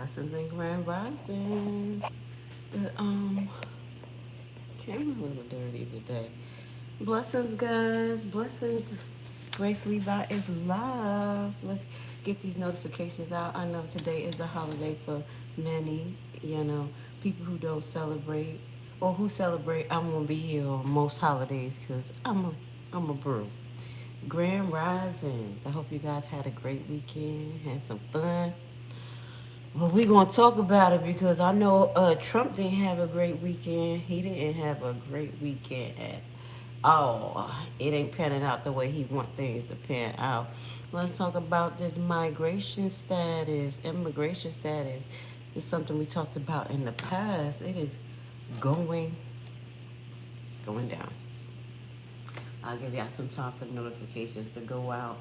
Blessings and grand risings. The camera a little dirty today. Blessings, guys. Blessings. Grace Levi is live. Let's get these notifications out. I know today is a holiday for many. People who don't celebrate or who celebrate. I'm gonna be here on most holidays because I'm a brew. Grand risings. I hope you guys had a great weekend. Had some fun. Well, we're going to talk about it because I know Trump didn't have a great weekend. He didn't have a great weekend at all. It ain't panning out the way he want things to pan out. Let's talk about this migration status, immigration status. It's something we talked about in the past. It is going, it's going down. I'll give y'all some time for the notifications to go out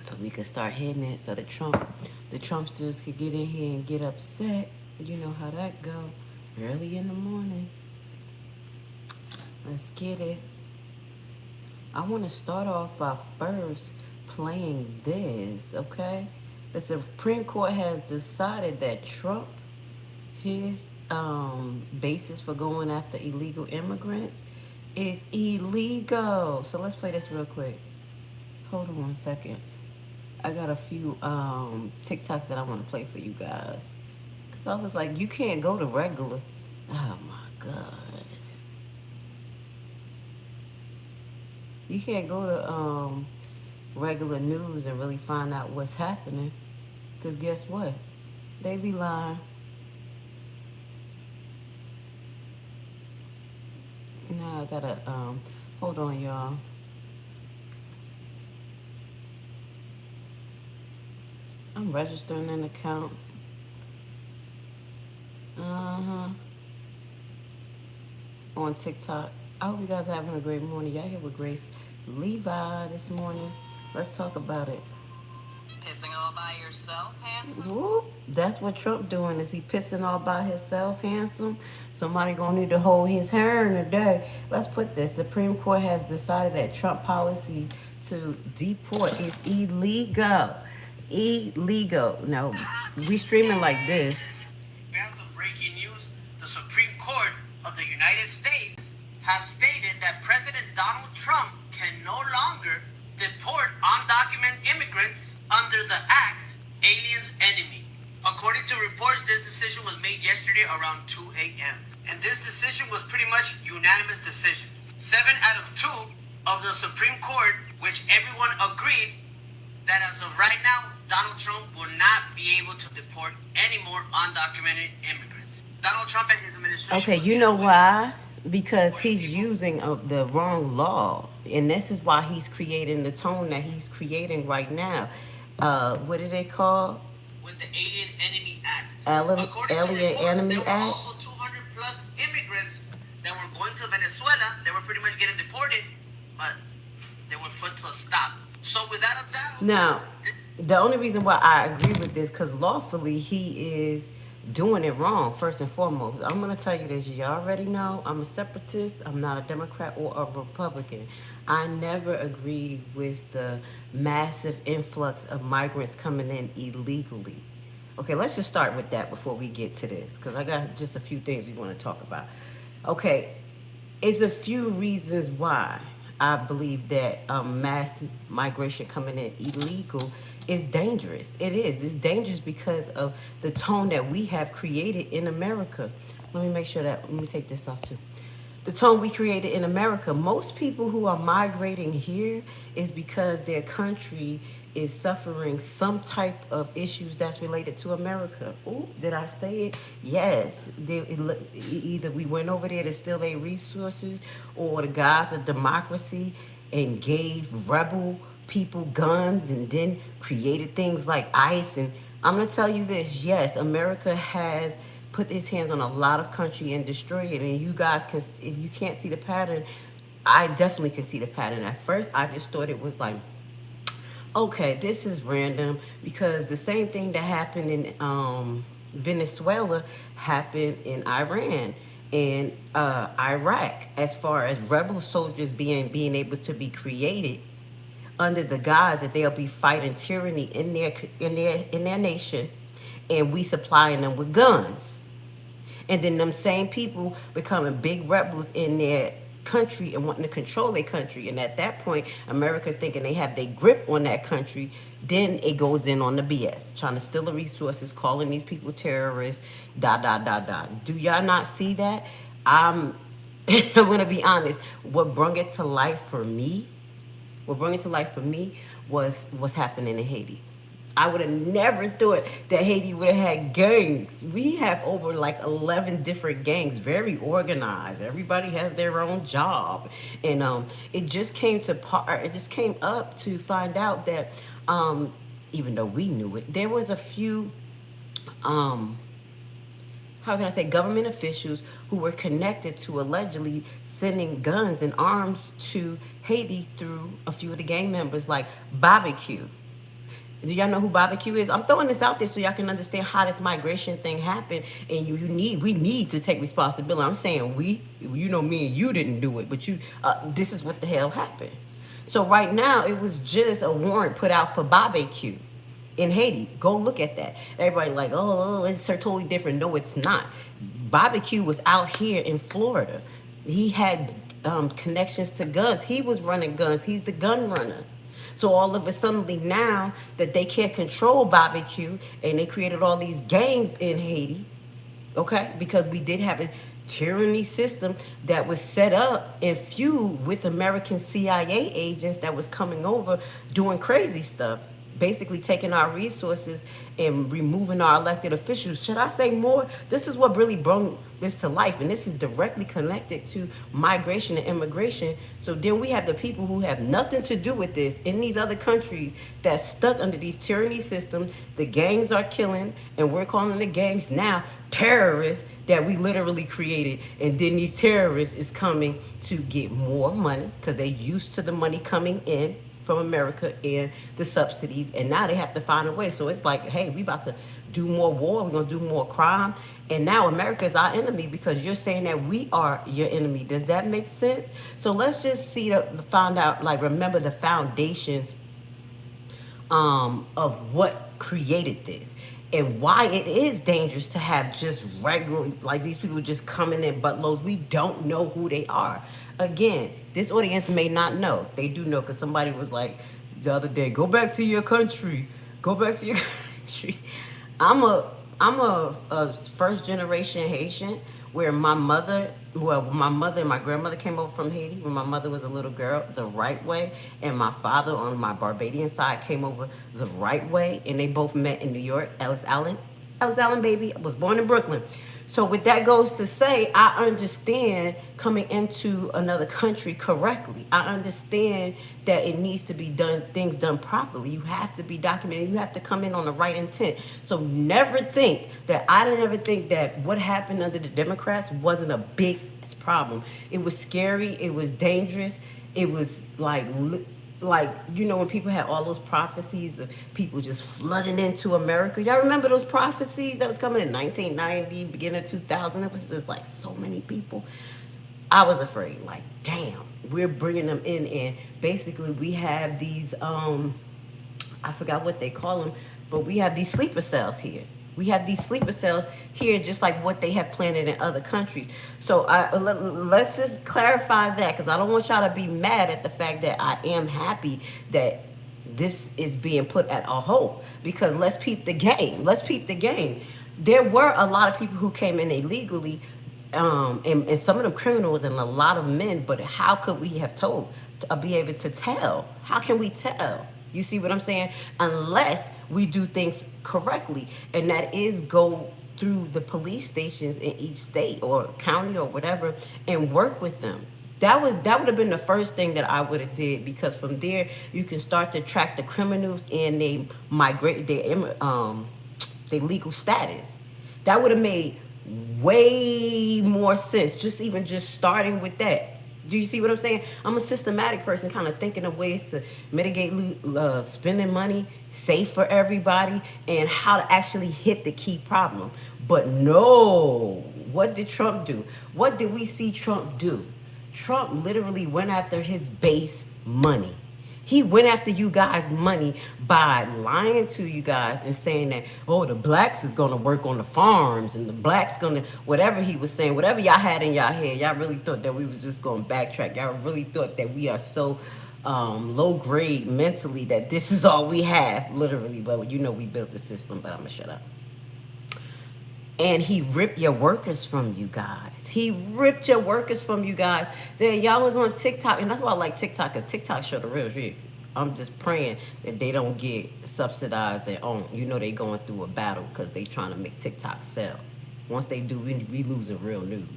so we could start hitting it so the Trumpsters could get in here and get upset. You know how that go. Early in the morning. Let's get it. I want to start off by first playing this, okay? The Supreme Court has decided that Trump, his basis for going after illegal immigrants is illegal. So let's play this real quick. Hold on 1 second. I got a few TikToks that I want to play for you guys. Because I was like, you can't go to regular. Oh, my God. You can't go to regular news and really find out what's happening. Because guess what? They be lying. Now I got to, hold on, y'all. I'm registering an account. On TikTok. I hope you guys are having a great morning. Y'all here with Grace Levi this morning. Let's talk about it. Pissing all by yourself, handsome? Whoop. That's what Trump doing. Is he pissing all by himself, handsome? Somebody gonna need to hold his hand today. Let's put this. Supreme Court has decided that Trump policy to deport is illegal. Illegal. No, we streaming like this. We have some breaking news. The Supreme Court of the United States have stated that President Donald Trump can no longer deport undocumented immigrants under the act, aliens enemy. According to reports, this decision was made yesterday around 2 a.m. And this decision was pretty much unanimous decision. 7 out of 2 of the Supreme Court, which everyone agreed that as of right now, Donald Trump will not be able to deport any more undocumented immigrants. Donald Trump and his administration... Okay, you know why? Because he's using the wrong law. And this is why he's creating the tone that he's creating right now. What do they call? With the Alien Enemy Act. According to reports, there were also 200 plus immigrants that were going to Venezuela. They were pretty much getting deported, but they were put to a stop. So without a doubt... Now, the only reason why I agree with this, because lawfully he is doing it wrong, first and foremost. I'm going to tell you this. You already know I'm a separatist. I'm not a Democrat or a Republican. I never agreed with the massive influx of migrants coming in illegally. Okay, let's just start with that before we get to this, because I got just a few things we want to talk about. Okay, it's a few reasons why I believe that mass migration coming in illegal is dangerous. It is. It's dangerous because of the tone that we have created in America. Let me take this off too. The tone we created in America. Most people who are migrating here is because their country is suffering some type of issues that's related to America. Ooh, did I say it? Yes. Either we went over there to steal their resources, or the guys of democracy and gave rebel people guns and then created things like ICE. And I'm going to tell you this. Yes, America has put its hands on a lot of country and destroyed it. And you guys can, if you can't see the pattern, I definitely can see the pattern. At first, I just thought it was like, okay, this is random, because the same thing that happened in Venezuela happened in Iran and Iraq, as far as rebel soldiers being able to be created under the guise that they'll be fighting tyranny in their nation, and we supplying them with guns. And then them same people becoming big rebels in their country and wanting to control their country. And at that point, America thinking they have their grip on that country, then it goes in on the BS, trying to steal the resources, calling these people terrorists, Do y'all not see that? I'm I'm gonna be honest. What brought it to life for me, was what's happening in Haiti. I would have never thought that Haiti would have had gangs. We have over like 11 different gangs, very organized. Everybody has their own job. And it just came to it just came up to find out that even though we knew it, there was a few how can I say, government officials who were connected to allegedly sending guns and arms to Haiti through a few of the gang members, like Barbecue. Do y'all know who Barbecue is? I'm throwing this out there so y'all can understand how this migration thing happened, and we need to take responsibility. I'm saying we, me and you didn't do it, but this is what the hell happened. So right now, it was just a warrant put out for Barbecue in Haiti. Go look at that. Everybody like, oh, it's totally different. No, it's not. Barbecue was out here in Florida. He had connections to guns. He was running guns. He's the gun runner. So all of a sudden now that they can't control Barbecue, and they created all these gangs in Haiti, okay? Because we did have a tyranny system that was set up and feud with American CIA agents that was coming over doing crazy stuff, basically taking our resources and removing our elected officials. Should I say more? This is what really brought this to life, and this is directly connected to migration and immigration. So then we have the people who have nothing to do with this in these other countries that's stuck under these tyranny systems. The gangs are killing, and we're calling the gangs now terrorists that we literally created. And then these terrorists is coming to get more money because they're used to the money coming in from America and the subsidies, and now they have to find a way. So it's like, hey, we about to do more war, we're gonna do more crime, and now America is our enemy because you're saying that we are your enemy. Does that make sense? So let's just find out, like, remember the foundations of what created this and why it is dangerous to have just regular, like, these people just coming in buttloads. We don't know who they are. Again, this audience may not know. They do know because somebody was like the other day, go back to your country. Go back to your country. I'm a first generation Haitian where my mother and my grandmother came over from Haiti when my mother was a little girl the right way, and my father on my Barbadian side came over the right way, and they both met in New York. Ellis Allen, baby. I was born in Brooklyn. So with that goes to say, I understand coming into another country correctly. I understand that it needs to be done, things done properly. You have to be documented. You have to come in on the right intent. So I didn't ever think that what happened under the Democrats wasn't a big problem. It was scary. It was dangerous. It was like, when people had all those prophecies of people just flooding into America. Y'all remember those prophecies that was coming in 1990, beginning of 2000? It was just like so many people. I was afraid, like, damn, we're bringing them in, and basically we have these, I forgot what they call them, but we have these sleeper cells here. We have these sleeper cells here, just like what they have planted in other countries. So let's just clarify that, because I don't want y'all to be mad at the fact that I am happy that this is being put at a halt, because let's peep the game. Let's peep the game. There were a lot of people who came in illegally, and some of them criminals and a lot of men, but how could we have be able to tell? How can we tell? You see what I'm saying? Unless we do things correctly, and that is go through the police stations in each state or county or whatever and work with them. That would have been the first thing that I would have did, because from there you can start to track the criminals and they migrate their legal status. That would have made way more sense. Just starting with that. Do you see what I'm saying? I'm a systematic person, kind of thinking of ways to mitigate spending money, safe for everybody, and how to actually hit the key problem. But no, what did Trump do? What did we see Trump do? Trump literally went after his base money. He went after you guys' money by lying to you guys and saying that, oh, the blacks is going to work on the farms and the blacks going to, whatever he was saying, whatever y'all had in y'all head, y'all really thought that we was just going to backtrack. Y'all really thought that we are so low grade mentally that this is all we have, literally. But you know we built the system, but I'm going to shut up. And he ripped your workers from you guys. He ripped your workers from you guys. Then y'all was on TikTok, and that's why I like TikTok, because TikTok show the real shit. I'm just praying that they don't get subsidized and owned. You know they going through a battle because they trying to make TikTok sell. Once they do, we losing real news.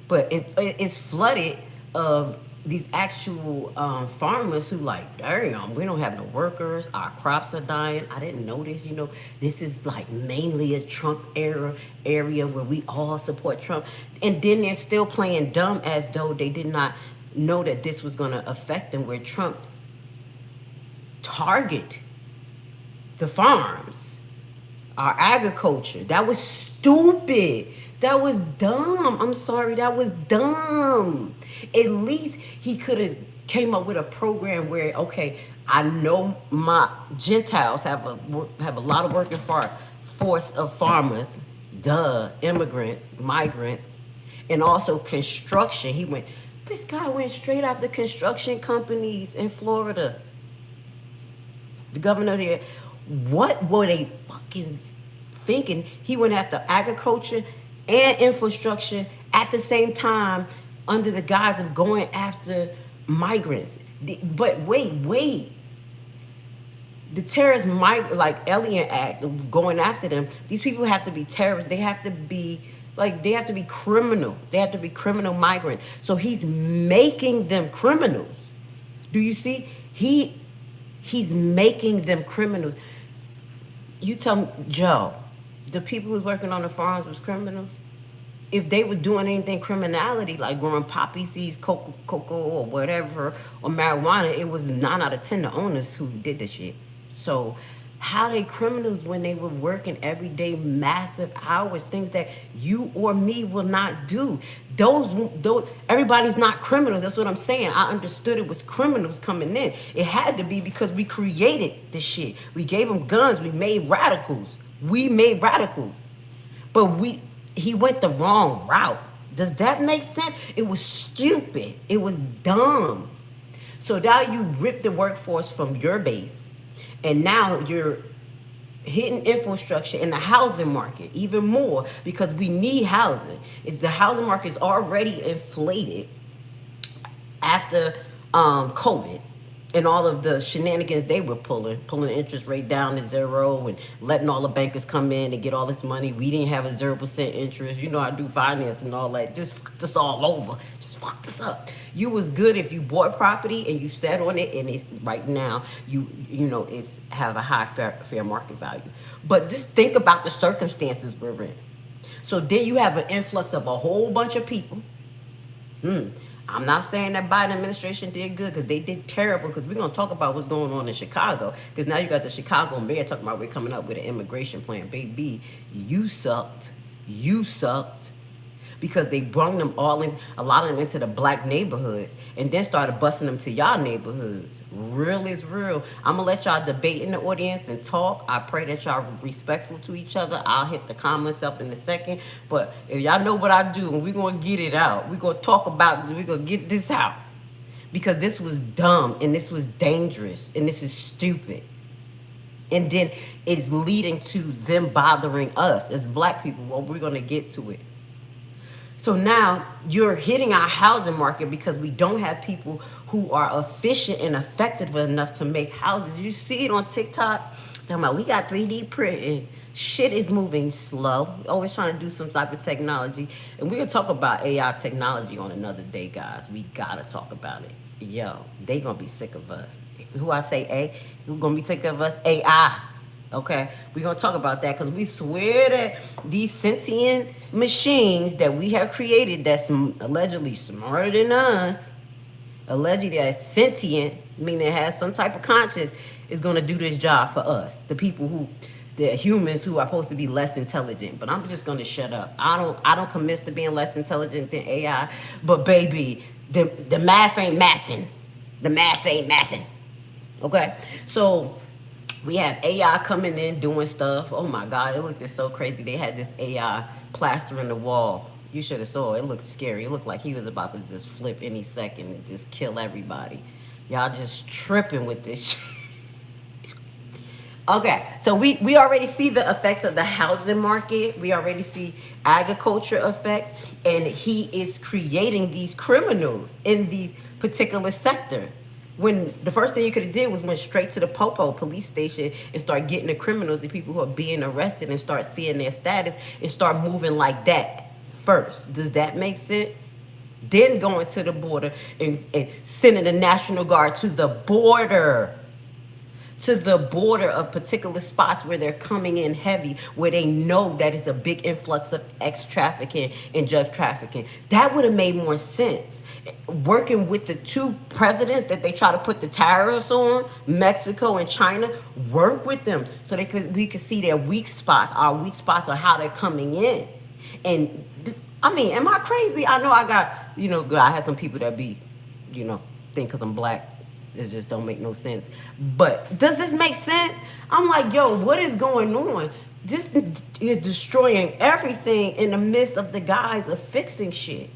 But it's flooded of these actual farmers who like, damn, we don't have no workers, our crops are dying. I didn't know this, you know. This is like mainly a Trump era area where we all support Trump. And then they're still playing dumb as though they did not know that this was going to affect them, where Trump target the farms, our agriculture. That was stupid. That was dumb. I'm sorry, that was dumb. At least he could have came up with a program where, okay, I know my Gentiles have a lot of working force of farmers, immigrants, migrants, and also construction. This guy went straight after construction companies in Florida. The governor there, what were they fucking thinking? He went after agriculture and infrastructure at the same time under the guise of going after migrants. But wait. The terrorist like Alien Act, going after them, these people have to be terrorists. They have to be criminal. They have to be criminal migrants. So he's making them criminals. Do you see? He's making them criminals. You tell me, Joe, the people who's working on the farms was criminals? If they were doing anything criminality, like growing poppy seeds, cocoa or whatever, or marijuana, it was 9 out of 10 the owners who did the shit. So how they criminals when they were working every day, massive hours, things that you or me will not do? Those everybody's not criminals. That's what I'm saying. I understood it was criminals coming in. It had to be because we created this shit. We gave them guns. We made radicals. But he went the wrong route. Does that make sense? It was stupid. It was dumb. So now you rip the workforce from your base, and now you're hitting infrastructure in the housing market even more because we need housing. The housing market is already inflated after COVID. And all of the shenanigans they were pulling the interest rate down to 0 and letting all the bankers come in and get all this money. We didn't have a 0% interest. You know, I do finance and all that. Just fucked us all over. Just fucked us up. You was good if you bought property and you sat on it, and it's right now you know it's have a high fair market value. But just think about the circumstances we're in. So then you have an influx of a whole bunch of people. I'm not saying that Biden administration did good, because they did terrible, because we're going to talk about what's going on in Chicago, because now you got the Chicago mayor talking about we're coming up with an immigration plan. Baby, you sucked, because they brought them all in, a lot of them into the black neighborhoods, and then started busting them to y'all neighborhoods. Real is real. I'm going to let y'all debate in the audience and talk. I pray that y'all respectful to each other. I'll hit the comments up in a second, but if y'all know what I do, and we're going to get it out. We're going to talk about it. We're going to get this out, because this was dumb, and this was dangerous, and this is stupid. And then it's leading to them bothering us as black people. Well, we're going to get to it. So now you're hitting our housing market because we don't have people who are efficient and effective enough to make houses. You see it on TikTok. Talking about we got 3D printing. Shit is moving slow. Always trying to do some type of technology. And we're going to talk about AI technology on another day, guys. We got to talk about it. Yo, they going to be sick of us. Who I say A? Who going to be sick of us? AI. Okay, we're going to talk about that, because we swear that these sentient machines that we have created that's allegedly smarter than us, allegedly that's sentient, meaning it has some type of conscience, is going to do this job for us, the humans who are supposed to be less intelligent. But I'm just going to shut up. I don't commit to being less intelligent than AI, but baby, the math ain't mathing. The math ain't mathing. Okay, so we have AI coming in doing stuff. Oh my God, it looked so crazy. They had this AI plastering the wall. You should have saw it. It looked scary. It looked like he was about to just flip any second and just kill everybody. Y'all just tripping with this shit. Okay, so we already see the effects of the housing market. We already see agriculture effects, and he is creating these criminals in these particular sector. When the first thing you could have did was went straight to the Popo police station and start getting the criminals, the people who are being arrested, and start seeing their status and start moving like that first. Does that make sense? Then going to the border and sending the National Guard to the border of particular spots where they're coming in heavy, where they know that it's a big influx of ex-trafficking and drug trafficking. That would have made more sense. Working with the two presidents that they try to put the tariffs on, Mexico and China, work with them so we could see their weak spots. Our weak spots are how they're coming in. And I mean, am I crazy? I know I got, I had some people that be, think because I'm black, it just don't make no sense. But does this make sense? I'm like, yo, what is going on? This is destroying everything in the midst of the guise of fixing shit.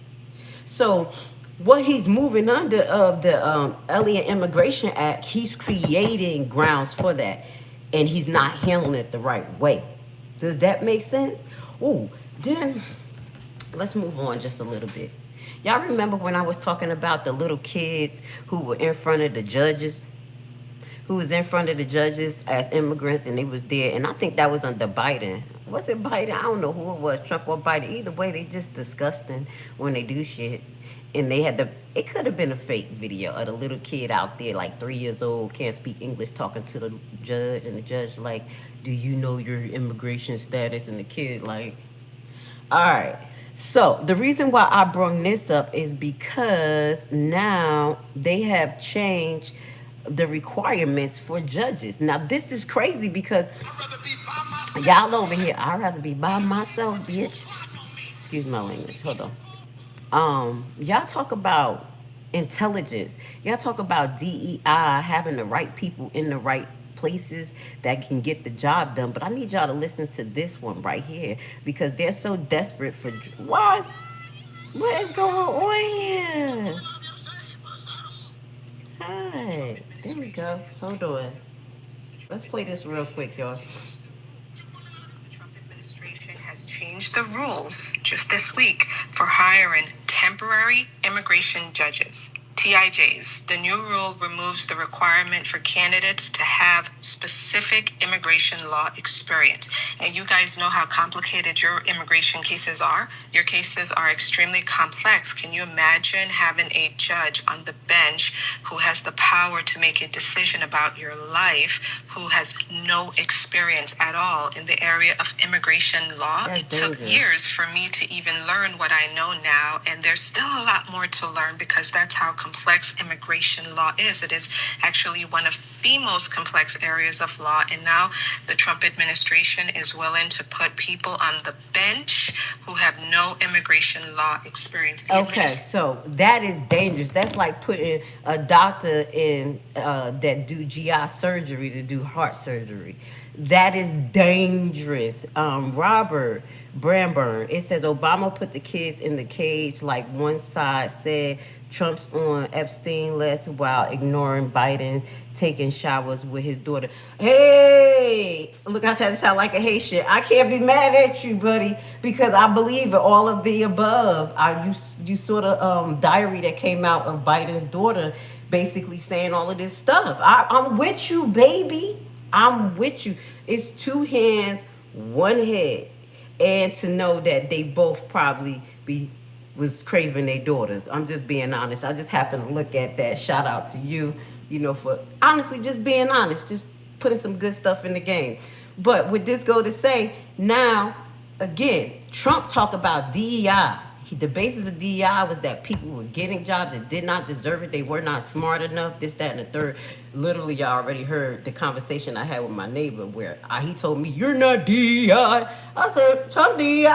So what he's moving under of the Alien Immigration Act, he's creating grounds for that. And he's not handling it the right way. Does that make sense? Ooh, then let's move on just a little bit. Y'all remember when I was talking about the little kids who were in front of the judges? Who was in front of the judges as immigrants, and they was there. And I think that was under Biden. Was it Biden? I don't know who it was, Trump or Biden. Either way, they just disgusting when they do shit. And they had it could have been a fake video of the little kid out there, like 3 years old, can't speak English, talking to the judge. And the judge like, do you know your immigration status? And the kid like, all right. So the reason why I brought this up is because now they have changed the requirements for judges. Now this is crazy because y'all over here, I'd rather be by myself, bitch. Excuse my language. Hold on. Y'all talk about intelligence. Y'all talk about DEI, having the right people in the right places that can get the job done. But I need y'all to listen to this one right here because they're so desperate for what is going on here? Hi, there we go. Hold on. Let's play this real quick, y'all. The Trump administration has changed the rules just this week for hiring temporary immigration judges. TIJs. The new rule removes the requirement for candidates to have specific immigration law experience. And you guys know how complicated your immigration cases are. Your cases are extremely complex. Can you imagine having a judge on the bench who has the power to make a decision about your life, who has no experience at all in the area of immigration law? It took years for me to even learn what I know now, and there's still a lot more to learn because that's how complex immigration law is. It is actually one of the most complex areas of law, and now the Trump administration is willing to put people on the bench who have no immigration law experience. Okay, so that is dangerous. That's like putting a doctor in that do GI surgery to do heart surgery. That is dangerous. Robert Bramburn, it says Obama put the kids in the cage like one side said Trump's on Epstein list while ignoring Biden's taking showers with his daughter. Hey, look, I said to sound like a Haitian. I can't be mad at you, buddy, because I believe in all of the above. You saw the diary that came out of Biden's daughter basically saying all of this stuff. I'm with you, baby. I'm with you. It's two hands, one head. And to know that they both probably was craving their daughters. I'm just being honest. I just happened to look at that. Shout out to you, for honestly just being honest, just putting some good stuff in the game. But with this go to say, now, again, Trump talked about DEI. The basis of DEI was that people were getting jobs that did not deserve it. They were not smart enough, this, that, and the third. Literally, y'all already heard the conversation I had with my neighbor where he told me, you're not DEI. I said, I'm DEI.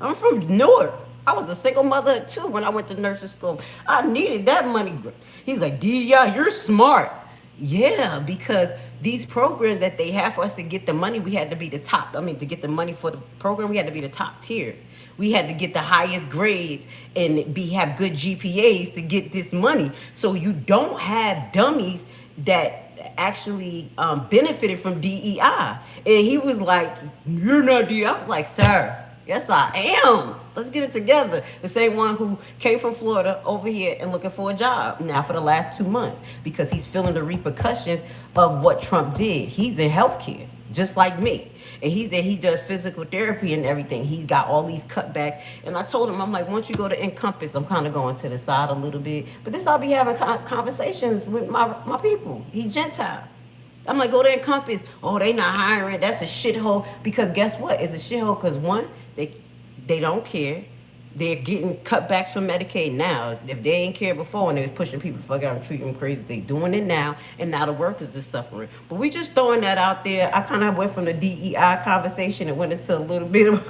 I'm from Newark. I was a single mother too when I went to nursing school. I needed that money. He's like, DEI, you're smart. Yeah, because these programs that they have for us to get the money, we had to be the top. I mean, to get the money for the program, we had to be the top tier. We had to get the highest grades and have good GPAs to get this money. So you don't have dummies that actually benefited from DEI. And he was like, "You're not DEI." I was like, "Sir, yes, I am. Let's get it together." The same one who came from Florida over here and looking for a job now for the last 2 months because he's feeling the repercussions of what Trump did. He's in healthcare, just like me. And he does physical therapy and everything. He's got all these cutbacks. And I told him, I'm like, once you go to Encompass, I'm kind of going to the side a little bit. But this I'll be having conversations with my people. He Gentile. I'm like, go to Encompass. Oh, they not hiring. That's a shithole. Because guess what? It's a shithole because one, they don't care. They're getting cutbacks from Medicaid now. If they ain't cared before and they was pushing people to fuck out and treating them crazy, they doing it now, and now the workers are suffering. But we just throwing that out there. I kind of went from the DEI conversation and went into a little bit of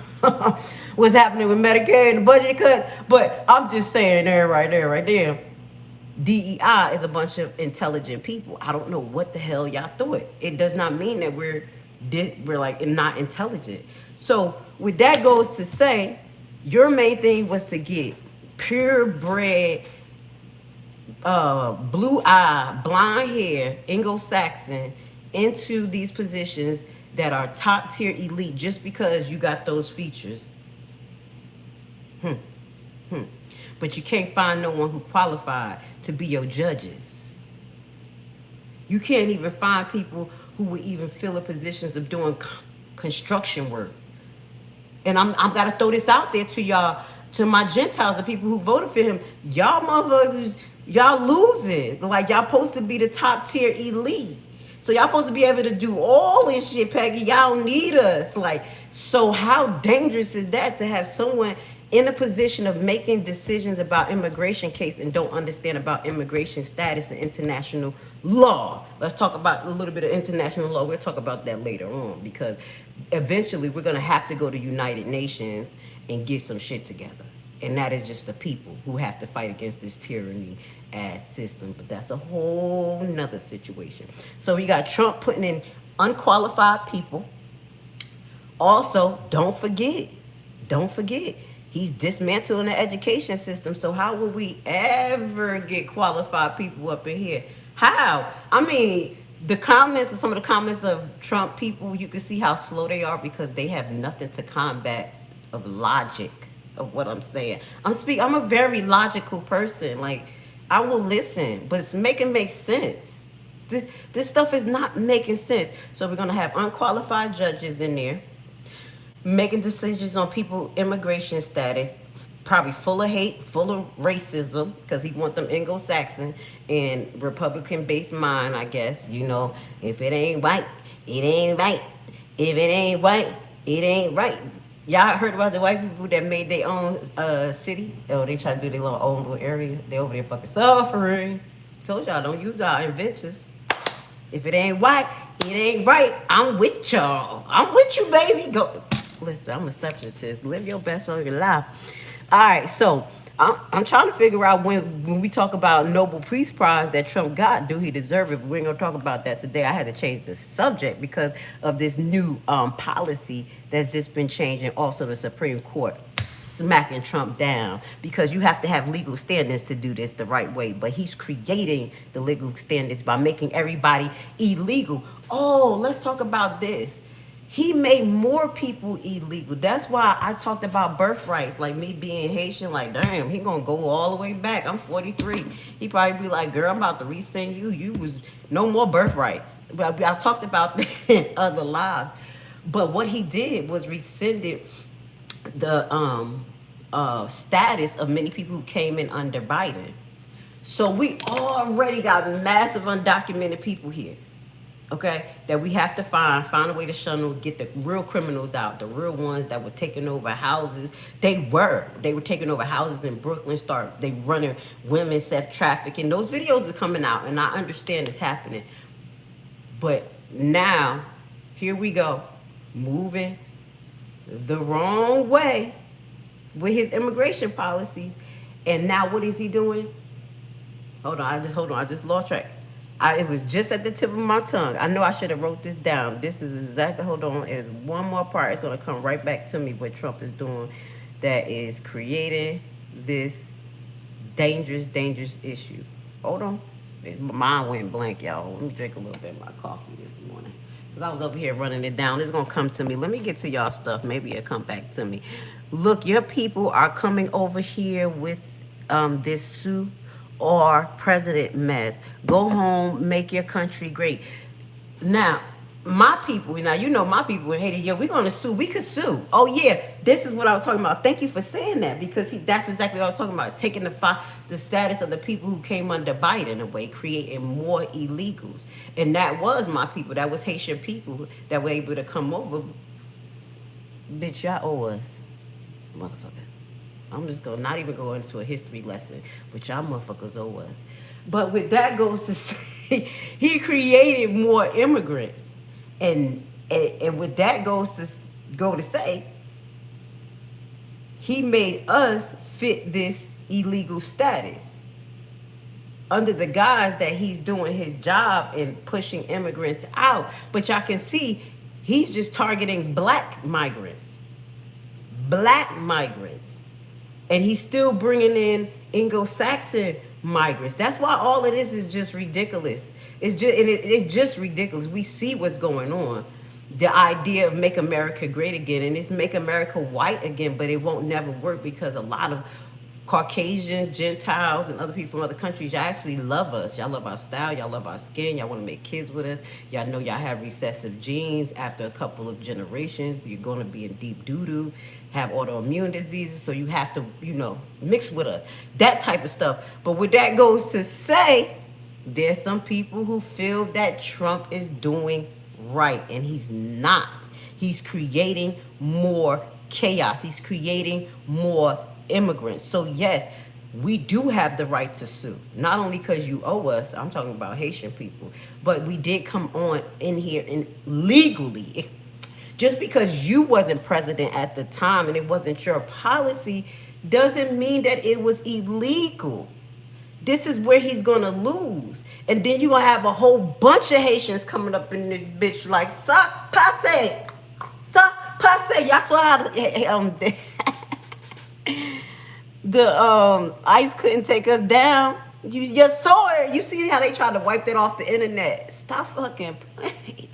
what's happening with Medicare and the budget cuts. But I'm just saying right there. DEI is a bunch of intelligent people. I don't know what the hell y'all thought. It does not mean that we're like not intelligent. So with that goes to say, your main thing was to get purebred, blue eye, blonde hair, Anglo-Saxon into these positions that are top tier elite just because you got those features. But you can't find no one who qualified to be your judges. You can't even find people who would even fill the positions of doing construction work. And I'm gotta throw this out there to y'all, to my Gentiles, the people who voted for him. Y'all motherfuckers, y'all losing. Like, y'all supposed to be the top tier elite. So y'all supposed to be able to do all this shit, Peggy. Y'all need us. Like, so how dangerous is that to have someone in a position of making decisions about immigration case and don't understand about immigration status and international law? Let's talk about a little bit of international law. We'll talk about that later on, because eventually we're going to have to go to United Nations and get some shit together. And that is just the people who have to fight against this tyranny ass system. But that's a whole nother situation. So we got Trump putting in unqualified people. Also, don't forget, he's dismantling the education system. So how will we ever get qualified people up in here? How? I mean, the comments, some of the comments of Trump people, you can see how slow they are because they have nothing to combat of logic of what I'm saying. I'm a very logical person. Like, I will listen, but it's make sense. This stuff is not making sense. So we're gonna have unqualified judges in there making decisions on people immigration status, probably full of hate, full of racism, because he want them Anglo-Saxon and Republican-based mind, I guess. You know, if it ain't white, it ain't right. If it ain't white, it ain't right. Y'all heard about the white people that made their own city? Oh, they try to do their own little area. They over there fucking suffering. Told y'all, don't use our inventions. If it ain't white, it ain't right. I'm with y'all. I'm with you, baby. Go. Listen, I'm a separatist. Live your best fucking life. All right, so I'm trying to figure out when we talk about Nobel Peace Prize that Trump got, do he deserve it? But we ain't gonna talk about that today. I had to change the subject because of this new policy that's just been changed, and also the Supreme Court smacking Trump down, because you have to have legal standards to do this the right way. But he's creating the legal standards by making everybody illegal. Oh, let's talk about this. He made more people illegal. That's why I talked about birthrights, like me being Haitian. Like, damn, he gonna go all the way back. I'm 43. He probably be like, girl, I'm about to resend you. You was no more birthrights. But I talked about that in other lives. But what he did was rescinded the status of many people who came in under Biden. So we already got massive undocumented people here. Okay, that we have to find a way to shun them, get the real criminals out, the real ones that were taking over houses. They were taking over houses in Brooklyn. They running women, sex trafficking. Those videos are coming out, and I understand it's happening. But now, here we go, moving the wrong way with his immigration policies. And now what is he doing? Hold on, I just lost track. It was just at the tip of my tongue. I know I should have wrote this down. This is exactly, hold on, there's one more part. It's going to come right back to me what Trump is doing that is creating this dangerous issue. Hold on. Mine went blank, y'all. Let me drink a little bit of my coffee this morning. Because I was over here running it down. It's going to come to me. Let me get to y'all stuff. Maybe it'll come back to me. Look, your people are coming over here with this Sue or President mess. Go home, make your country great. Now, my people, now you know my people in Haiti, yeah, we're going to sue. We could sue. Oh, yeah, this is what I was talking about. Thank you for saying that, because that's exactly what I was talking about. Taking the status of the people who came under Biden away, creating more illegals. And that was my people. That was Haitian people that were able to come over. Bitch, y'all owe us. Motherfucker. I'm just going to not even go into a history lesson, but y'all motherfuckers owe us. But with that goes to say, he created more immigrants. And with that goes to say, he made us fit this illegal status under the guise that he's doing his job and pushing immigrants out. But y'all can see he's just targeting black migrants. And he's still bringing in Anglo-Saxon migrants. That's why all of this is just ridiculous. It's just ridiculous. We see what's going on. The idea of make America great again, and it's make America white again, but it won't never work because a lot of Caucasians, Gentiles, and other people from other countries, y'all actually love us. Y'all love our style. Y'all love our skin. Y'all want to make kids with us. Y'all know y'all have recessive genes. After a couple of generations, you're going to be in deep doo-doo, have autoimmune diseases, so you have to, mix with us. That type of stuff. But what that goes to say, there's some people who feel that Trump is doing right, and he's not. He's creating more chaos. He's creating more immigrants. So yes, we do have the right to sue, not only because you owe us, I'm talking about Haitian people, but we did come on in here and legally. Just because you wasn't president at the time and it wasn't your policy doesn't mean that it was illegal. This is where he's gonna lose. And then you're gonna have a whole bunch of Haitians coming up in this bitch like, "Sa passe. Y'all saw how the ICE couldn't take us down. You just saw it. You see how they tried to wipe that off the internet. Stop fucking playing.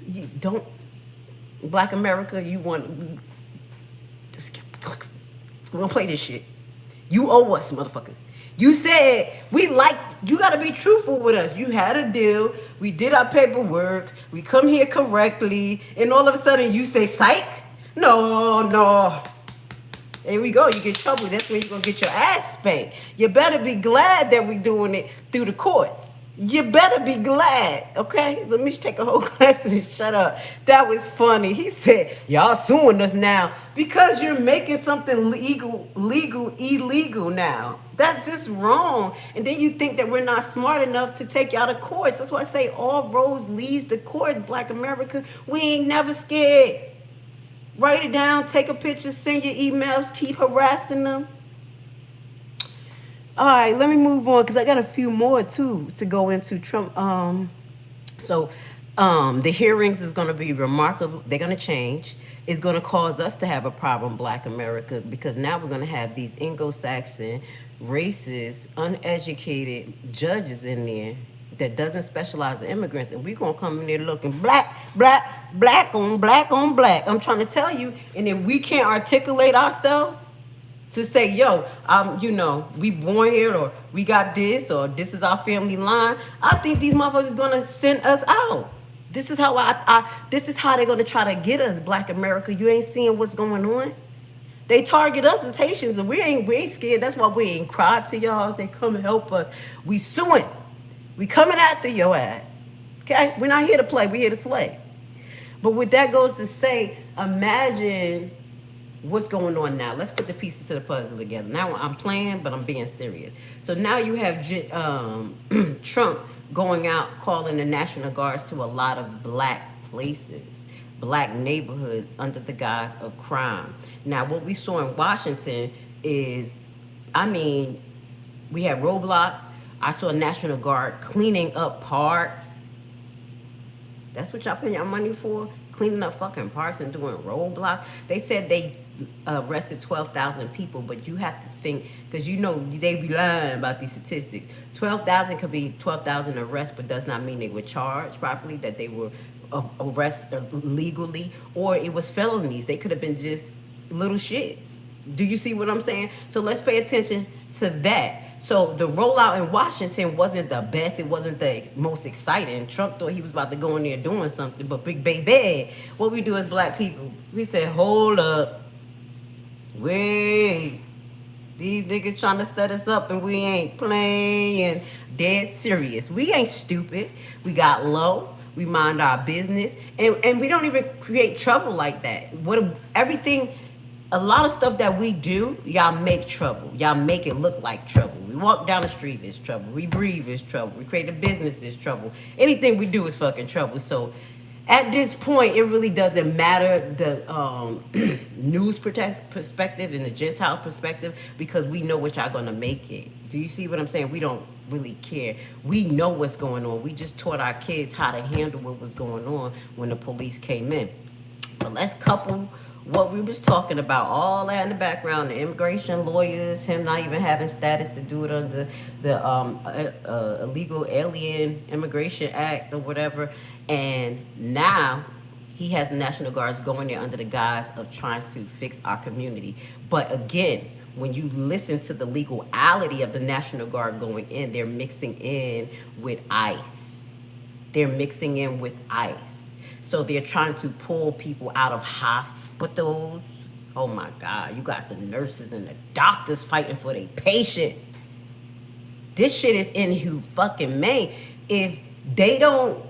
You don't, Black America, we don't play this shit. You owe us, motherfucker. You said you gotta be truthful with us. You had a deal. We did our paperwork. We come here correctly. And all of a sudden you say, psych? No. Here we go. You get trouble. That's when you're going to get your ass spanked. You better be glad that we're doing it through the courts. You better be glad. Okay? Let me take a whole class and shut up. That was funny. He said, y'all suing us now because you're making something illegal now. That's just wrong. And then you think that we're not smart enough to take y'all to courts. That's why I say all roads leads to courts, Black America. We ain't never scared. Write it down, take a picture, send your emails, keep harassing them. All right, let me move on because I got a few more too to go into Trump. The hearings is going to be remarkable. They're going to change. It's going to cause us to have a problem, Black America, because now we're going to have these Anglo-Saxon, racist, uneducated judges in there that doesn't specialize in immigrants, and we're going to come in there looking black on black. I'm trying to tell you, and if we can't articulate ourselves to say, yo, we born here, or we got this, or this is our family line, I think these motherfuckers going to send us out. This is how this is how they're going to try to get us, Black America. You ain't seeing what's going on? They target us as Haitians, and we ain't scared. That's why we ain't cried to y'all, say, come and help us. We suing. We coming after your ass. Okay? We're not here to play. We're here to slay. But what that goes to say, imagine what's going on now. Let's put the pieces to the puzzle together. Now I'm playing, but I'm being serious. So now you have Trump going out, calling the National Guards to a lot of black places, black neighborhoods under the guise of crime. Now, what we saw in Washington is, we had roadblocks. I saw National Guard cleaning up parks. That's what y'all paying your money for? Cleaning up fucking parks and doing roadblocks. They said they arrested 12,000 people, but you have to think, because you know they be lying about these statistics. 12,000 could be 12,000 arrests, but does not mean they were charged properly, that they were arrested legally, or it was felonies. They could have been just little shits. Do you see what I'm saying? So let's pay attention to that. So the rollout in Washington wasn't the best. It wasn't the most exciting. Trump thought he was about to go in there doing something. But big baby, what we do as black people, we said, hold up. Wait. These niggas trying to set us up and we ain't playing. Dead serious. We ain't stupid. We got low. We mind our business. And we don't even create trouble like that. A lot of stuff that we do, y'all make trouble. Y'all make it look like trouble. We walk down the street, it's trouble. We breathe, it's trouble. We create a business, it's trouble. Anything we do is fucking trouble. So at this point, it really doesn't matter the news perspective and the Gentile perspective, because we know what y'all gonna make it. Do you see what I'm saying? We don't really care. We know what's going on. We just taught our kids how to handle what was going on when the police came in. But let's couple what we was talking about, all that in the background, the immigration lawyers, him not even having status to do it under the illegal alien immigration act or whatever. And now he has the National Guards going there under the guise of trying to fix our community. But again, when you listen to the legality of the National Guard going in, they're mixing in with ICE. They're mixing in with ICE. So they're trying to pull people out of hospitals. Oh my God, you got the nurses and the doctors fighting for their patients. This shit is inhumane. If they don't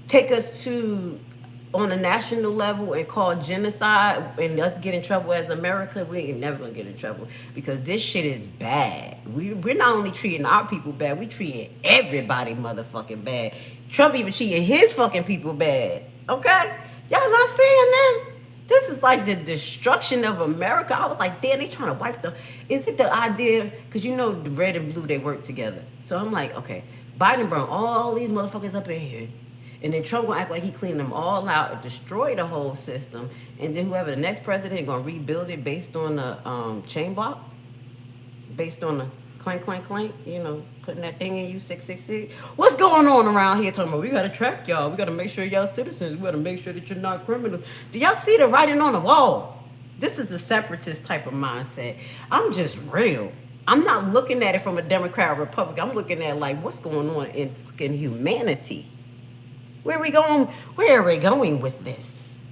take us to on a national level and call genocide and us get in trouble as America, we ain't never gonna get in trouble, because this shit is bad. We're not only treating our people bad, we treating everybody motherfucking bad. Trump even treating his fucking people bad. Okay? Y'all not saying this? This is like the destruction of America. I was like, damn, they trying to wipe is it the idea? Because you know the red and blue, they work together. So I'm like, okay, Biden brought all these motherfuckers up in here. And then Trump gonna act like he cleaned them all out and destroy the whole system. And then whoever the next president gonna rebuild it based on the chain block, based on the clank, clank, clank, you know, putting that thing in you, 666. What's going on around here? Talking about, we gotta track y'all. We gotta make sure y'all citizens. We gotta make sure that you're not criminals. Do y'all see the writing on the wall? This is a separatist type of mindset. I'm just real. I'm not looking at it from a Democrat or Republican. I'm looking at like, what's going on in fucking humanity? Where are we going with this?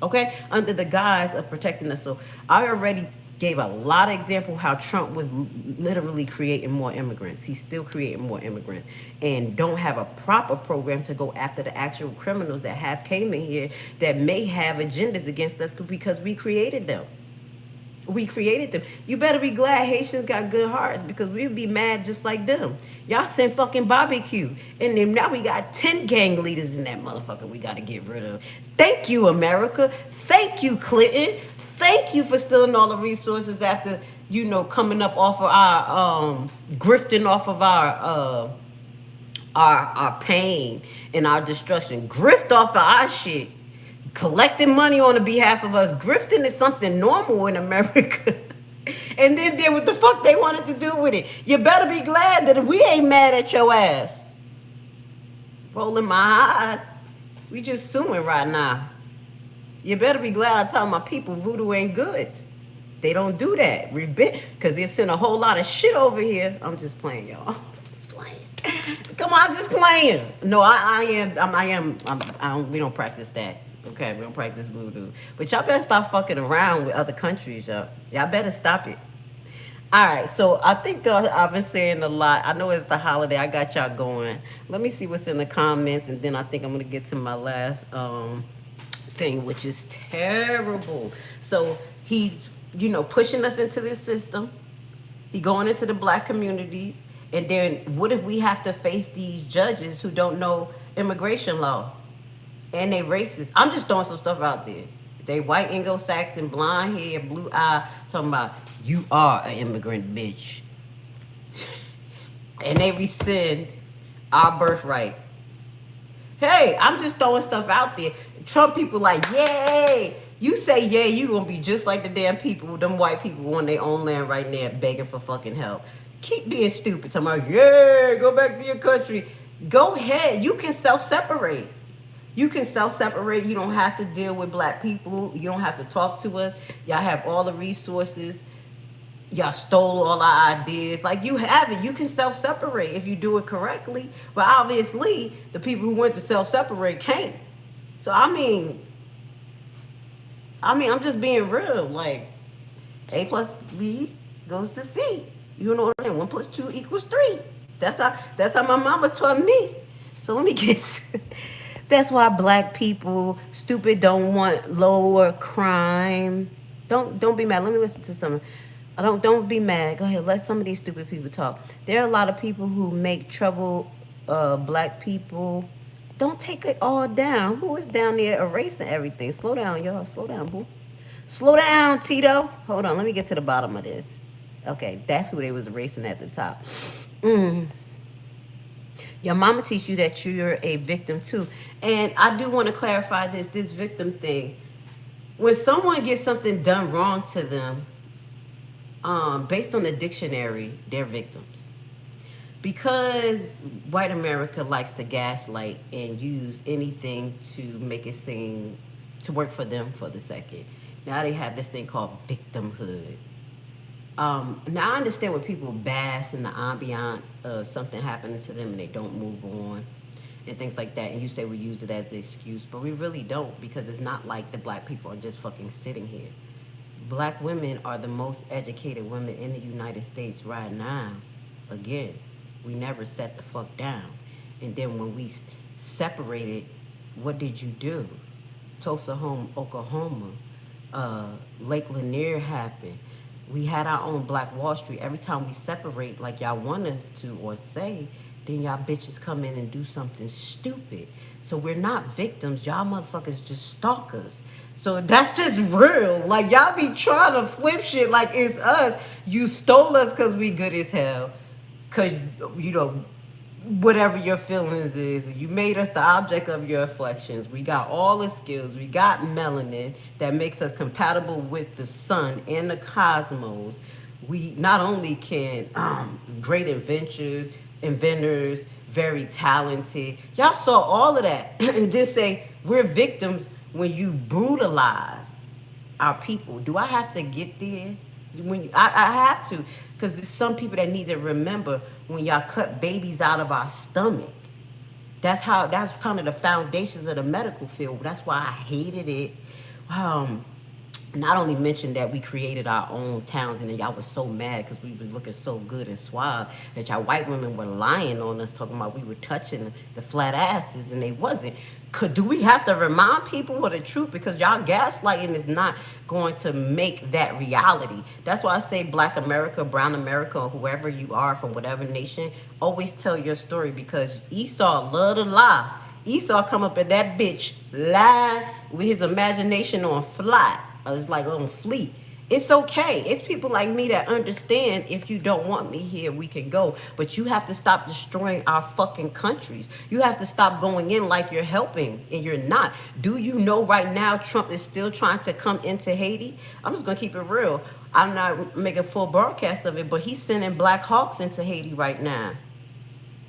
Okay? Under the guise of protecting us. So I already gave a lot of examples how Trump was literally creating more immigrants. He's still creating more immigrants and don't have a proper program to go after the actual criminals that have came in here that may have agendas against us because we created them. We created them. You better be glad Haitians got good hearts, because we'd be mad just like them. Y'all sent fucking barbecue. And then now we got 10 gang leaders in that motherfucker we got to get rid of. Thank you, America. Thank you, Clinton. Thank you for stealing all the resources after, you know, coming up off of our, grifting off of our pain and our destruction. Grift off of our shit. Collecting money on the behalf of us. Grifting is something normal in America. And then did what the fuck they wanted to do with it. You better be glad that we ain't mad at your ass. Rolling my eyes. We just suing right now. You better be glad I tell my people voodoo ain't good. They don't do that. Because they send a whole lot of shit over here. I'm just playing, y'all. I'm just playing. Come on, I'm just playing. No, we don't practice that. Okay, we don't practice voodoo. But y'all better stop fucking around with other countries, y'all. Y'all better stop it. All right, so I think I've been saying a lot. I know it's the holiday. I got y'all going. Let me see what's in the comments, and then I think I'm going to get to my last thing, which is terrible. So he's, you know, pushing us into this system. He going into the black communities. And then what if we have to face these judges who don't know immigration law? And they racist. I'm just throwing some stuff out there. They white Anglo-Saxon, blonde hair, blue eye, talking about, you are an immigrant, bitch. and they rescind our birthright. Hey, I'm just throwing stuff out there. Trump people like, yay. You say yay, you gonna be just like the damn people, them white people on their own land right now begging for fucking help. Keep being stupid. Talking about, yay, go back to your country. Go ahead. You can self-separate. You can self-separate. You don't have to deal with black people. You don't have to talk to us. Y'all have all the resources. Y'all stole all our ideas. Like, you have it. You can self-separate if you do it correctly. But obviously, the people who went to self-separate can't. So, I mean, I'm just being real. Like, A plus B goes to C. You know what I mean? 1 plus 2 equals 3. That's how my mama taught me. So let me get. That's why black people stupid don't want lower crime. Don't be mad. Let me listen to something. Don't be mad. Go ahead. Let some of these stupid people talk. There are a lot of people who make trouble. Black people. Don't take it all down. Who is down there erasing everything? Slow down, y'all. Slow down, boo. Slow down, Tito. Hold on. Let me get to the bottom of this. Okay, that's who they was erasing at the top. Your mama teach you that you're a victim too. And I do want to clarify this victim thing. When someone gets something done wrong to them, based on the dictionary, they're victims. Because white America likes to gaslight and use anything to make it seem to work for them for the second. Now they have this thing called victimhood. Now I understand when people bask in the ambiance of something happening to them and they don't move on and things like that, and you say we use it as an excuse, but we really don't, because it's not like the black people are just fucking sitting here. Black women are the most educated women in the United States right now. Again, we never sat the fuck down. And then when we separated, what did you do? Tulsa home, Oklahoma, Lake Lanier happened. We had our own Black Wall Street. Every time we separate, like y'all want us to or say, then y'all bitches come in and do something stupid. So we're not victims. Y'all motherfuckers just stalkers. So that's just real. Like, y'all be trying to flip shit like it's us. You stole us because we good as hell. Because, you know, whatever your feelings is, you made us the object of your affections. We got all the skills. We got melanin that makes us compatible with the sun and the cosmos. We not only can great inventors, very talented. Y'all saw all of that and just say we're victims when you brutalize our people. Do I have to get there? I have to, because there's some people that need to remember when y'all cut babies out of our stomach. That's kind of the foundations of the medical field. That's why I hated it. Not only mentioned that we created our own towns, and then y'all was so mad because we was looking so good and suave that y'all white women were lying on us, talking about we were touching the flat asses, and they wasn't. Do we have to remind people of the truth? Because y'all gaslighting is not going to make that reality. That's why I say Black America, Brown America, or whoever you are from whatever nation, always tell your story, because Esau loved to lie. Esau come up at that bitch, lie with his imagination on flat. It's like on fleet. It's okay. It's people like me that understand if you don't want me here, we can go. But you have to stop destroying our fucking countries. You have to stop going in like you're helping, and you're not. Do you know right now Trump is still trying to come into Haiti? I'm just going to keep it real. I'm not making a full broadcast of it, but he's sending Black Hawks into Haiti right now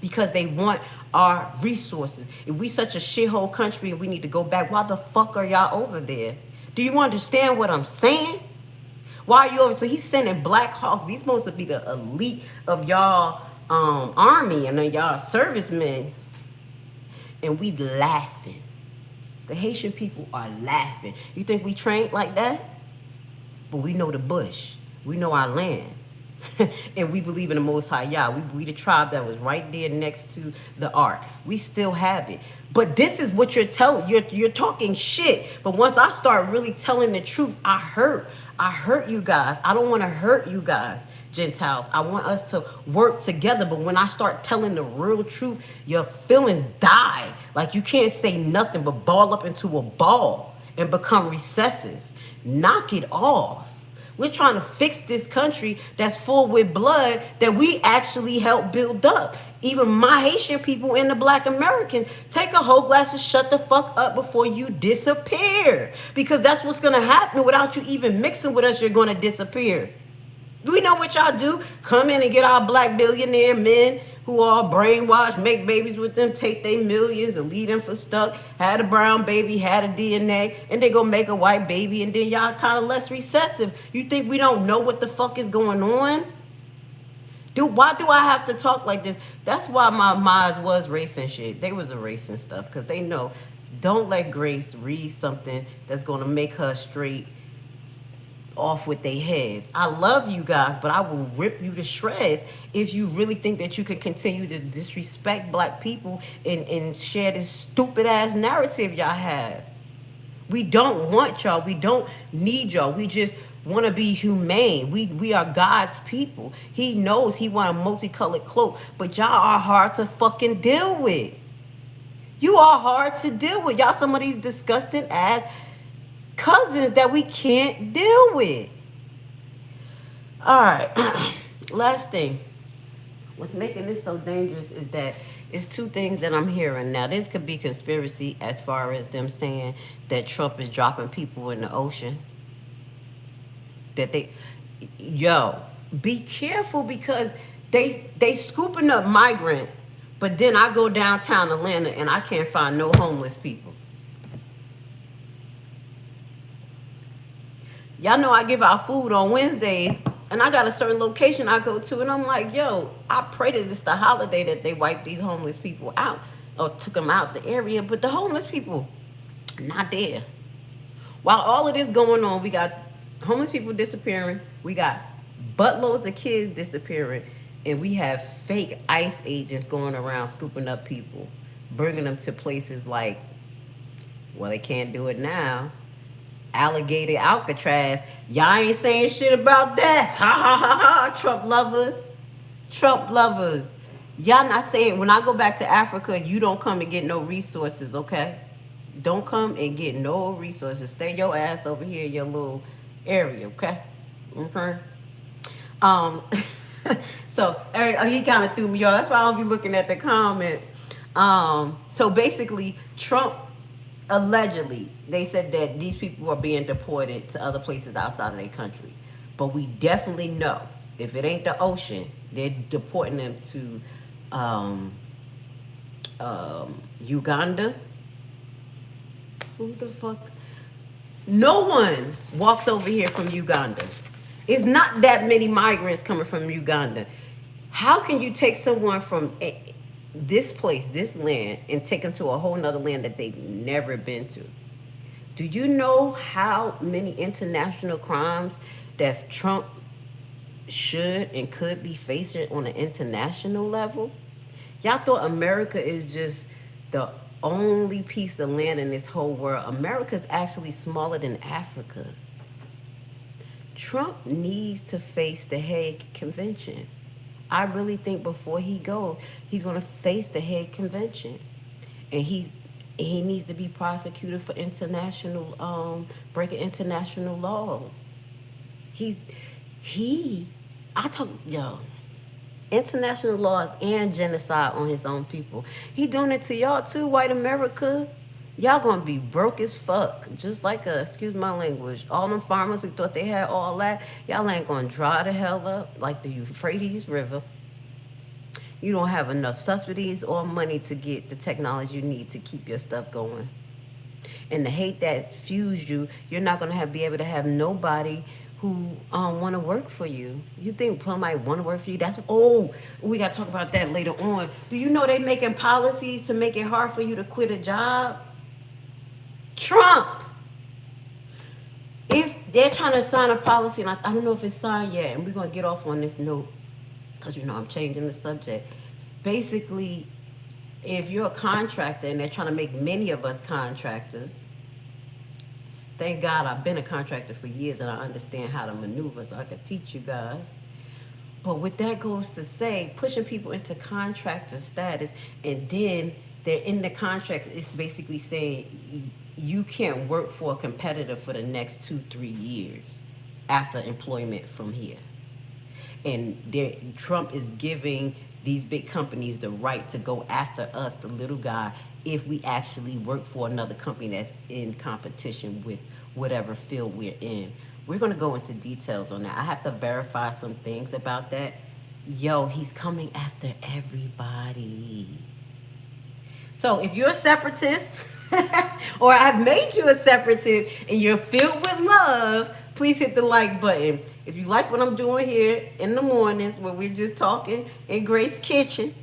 because they want our resources. If we such a shithole country and we need to go back, why the fuck are y'all over there? Do you understand what I'm saying? Why are you over? So he's sending Black Hawks. These supposed to be the elite of y'all army and y'all servicemen. And we laughing. The Haitian people are laughing. You think we trained like that? But we know the bush. We know our land. And we believe in the Most High Yah. We the tribe that was right there next to the ark. We still have it. But this is what you're telling. You're talking shit. But once I start really telling the truth, I hurt you guys. I don't want to hurt you guys, Gentiles. I want us to work together. But when I start telling the real truth, your feelings die. Like you can't say nothing but ball up into a ball and become recessive. Knock it off. We're trying to fix this country that's full with blood that we actually helped build up. Even my Haitian people and the Black Americans, take a whole glass and shut the fuck up before you disappear. Because that's what's going to happen. Without you even mixing with us, you're going to disappear. We know what y'all do. Come in and get our black billionaire men who are brainwashed, make babies with them, take their millions and lead them for stuck, had a brown baby, had a DNA, and they go make a white baby, and then y'all kind of less recessive. You think we don't know what the fuck is going on? Why do I have to talk like this? That's why my minds was racing shit. They was erasing stuff because they know, don't let Grace read something that's going to make her straight off with their heads. I love you guys, but I will rip you to shreds if you really think that you can continue to disrespect black people and share this stupid ass narrative y'all have. We don't want y'all. We don't need y'all. We just want to be humane. We are God's people. He knows he want a multicolored cloak, but y'all are hard to fucking deal with. You are hard to deal with. Y'all some of these disgusting ass cousins that we can't deal with. All right. Last thing. What's making this so dangerous is that it's two things that I'm hearing. Now, this could be conspiracy as far as them saying that Trump is dropping people in the ocean. That be careful because they scooping up migrants, but then I go downtown Atlanta and I can't find no homeless people. Y'all know I give out food on Wednesdays, and I got a certain location I go to, and I'm like, yo, I pray that it's the holiday that they wipe these homeless people out or took them out the area, but the homeless people, not there. While all of this going on, we got homeless people disappearing, we got buttloads of kids disappearing, and we have fake ICE agents going around scooping up people, bringing them to places like, well, they can't do it now, Alligator Alcatraz. Y'all ain't saying shit about that. Ha ha ha ha. Trump lovers. Trump lovers. Y'all not saying, when I go back to Africa, you don't come and get no resources, okay? Don't come and get no resources. Stay your ass over here in your little area, okay? Okay? So, he kind of threw me off. That's why I don't be looking at the comments. So basically, Trump, allegedly, they said that these people are being deported to other places outside of their country. But we definitely know, if it ain't the ocean, they're deporting them to Uganda. Who the fuck? No one walks over here from Uganda. It's not that many migrants coming from Uganda. How can you take someone from this place, this land, and take them to a whole nother land that they've never been to? Do you know how many international crimes that Trump should and could be facing on an international level? Y'all thought America is just the only piece of land in this whole world. America's actually smaller than Africa. Trump needs to face the Hague Convention. I really think before he goes, he's going to face the Hague Convention. And he needs to be prosecuted for breaking international laws. International laws and genocide on his own people. He doing it to y'all too, white America. Y'all gonna be broke as fuck. Just like, excuse my language, all them farmers who thought they had all that, y'all ain't gonna dry the hell up like the Euphrates River. You don't have enough subsidies or money to get the technology you need to keep your stuff going. And the hate that fused you, you're not gonna be able to have nobody who want to work for you. You think somebody want to work for you? We got to talk about that later on. Do you know they making policies to make it hard for you to quit a job? Trump. If they're trying to sign a policy, and I don't know if it's signed yet, and we're going to get off on this note, because, I'm changing the subject. Basically, if you're a contractor, and they're trying to make many of us contractors, thank God I've been a contractor for years and I understand how to maneuver, so I could teach you guys. But what that goes to say, pushing people into contractor status, and then they're in the contracts, it's basically saying you can't work for a competitor for the next 2-3 years. after employment from here. And Trump is giving these big companies the right to go after us, the little guy, if we actually work for another company that's in competition with whatever field we're in. We're going to go into details on that. I have to verify some things about that. Yo, he's coming after everybody. So if you're a separatist, or I've made you a separatist and you're filled with love, please hit the like button. If you like what I'm doing here in the mornings when we're just talking in Grace's kitchen,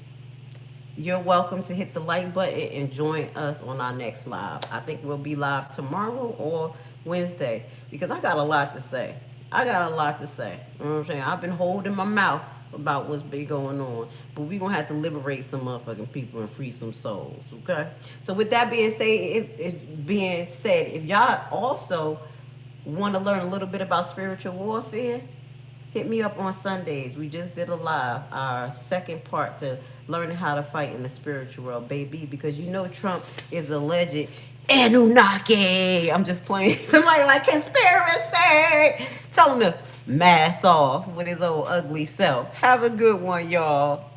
you're welcome to hit the like button and join us on our next live. I think we'll be live tomorrow or Wednesday because I got a lot to say. You know what I'm saying? I've been holding my mouth about what's been going on, but we're gonna have to liberate some motherfucking people and free some souls, okay? So with that being said, if y'all also want to learn a little bit about spiritual warfare, hit me up on Sundays. We just did a live, our second part to learning how to fight in the spiritual world, baby, because you know Trump is alleged Anunnaki. I'm just playing. Somebody like conspiracy. Tell him to mask off with his old ugly self. Have a good one, y'all.